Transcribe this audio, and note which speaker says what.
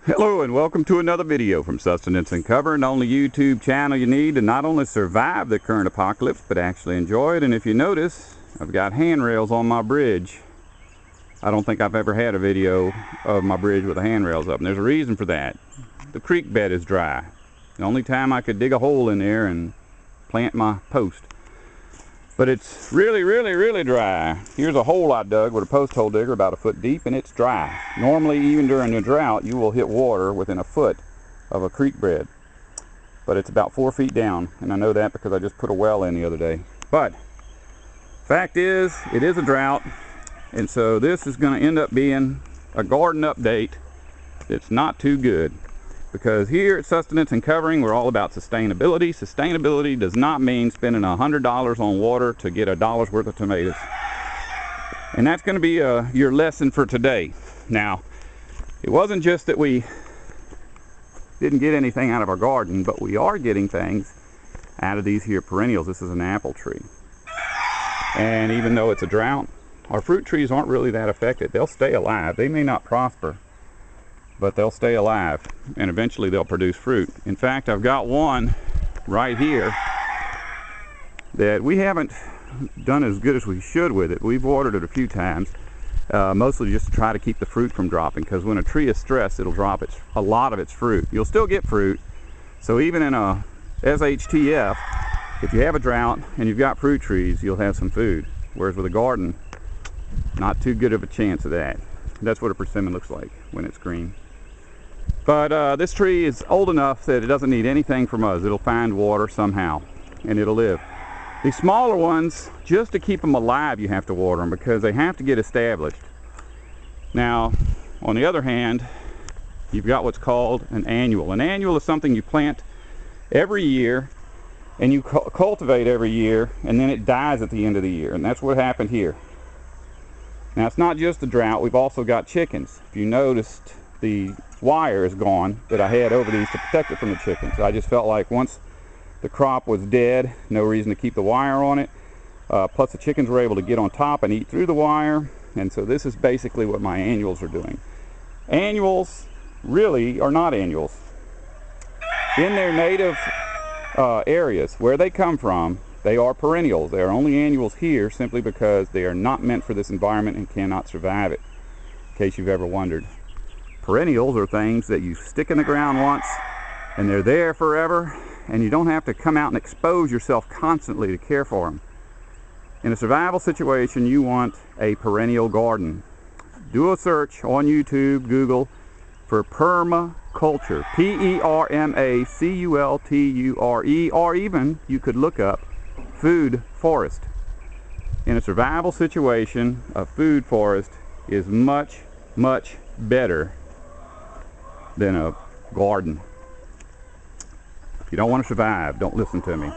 Speaker 1: Hello and welcome to another video from Sustenance and Cover, the only YouTube channel you need to not only survive the current apocalypse but actually enjoy it. And if you notice, I've got handrails on my bridge. I don't think I've ever had a video of my bridge with the handrails up, and there's a reason for that. The creek bed is dry. The only time I could dig a hole in there and plant my post. But it's really dry. Here's a hole I dug with a post hole digger about a foot deep, and it's dry. Normally, even during a drought, you will hit water within a foot of a creek bed. But it's about 4 feet down, and I know that because I just put a well in the other day. But fact is, it is a drought, and so this is going to end up being a garden update. It's not too good. Because here at Sustenance and Covering, we're all about sustainability. Sustainability does not mean spending $100 on water to get $1 worth of tomatoes. And that's going to be your lesson for today. Now, it wasn't just that we didn't get anything out of our garden, but we are getting things out of these here perennials. This is an apple tree. And even though it's a drought, our fruit trees aren't really that affected. They'll stay alive. They may not prosper, but they'll stay alive, and eventually they'll produce fruit. In fact, I've got one right here that we haven't done as good as we should with it. We've watered it a few times, mostly just to try to keep the fruit from dropping, because when a tree is stressed, it'll drop a lot of its fruit. You'll still get fruit, so even in a SHTF, if you have a drought and you've got fruit trees, you'll have some food. Whereas with a garden, not too good of a chance of that. That's what a persimmon looks like when it's green. But this tree is old enough that it doesn't need anything from us. It'll find water somehow, and it'll live. The smaller ones, just to keep them alive, you have to water them because they have to get established. Now, on the other hand, you've got what's called an annual. An annual is something you plant every year, and you cultivate every year, and then it dies at the end of the year. And that's what happened here. Now, it's not just the drought. We've also got chickens. If you noticed, the wire is gone that I had over these to protect it from the chickens. I just felt like once the crop was dead, no reason to keep the wire on it. Plus the chickens were able to get on top and eat through the wire. And so this is basically what my annuals are doing. Annuals really are not annuals. In their native areas, where they come from, they are perennials. They are only annuals here simply because they are not meant for this environment and cannot survive it, in case you've ever wondered. Perennials are things that you stick in the ground once and they're there forever, and you don't have to come out and expose yourself constantly to care for them. In a survival situation, you want a perennial garden. Do a search on YouTube, Google, for permaculture, P-E-R-M-A-C-U-L-T-U-R-E, or even you could look up food forest. In a survival situation, a food forest is much better than a garden. If you don't want to survive, don't listen to me.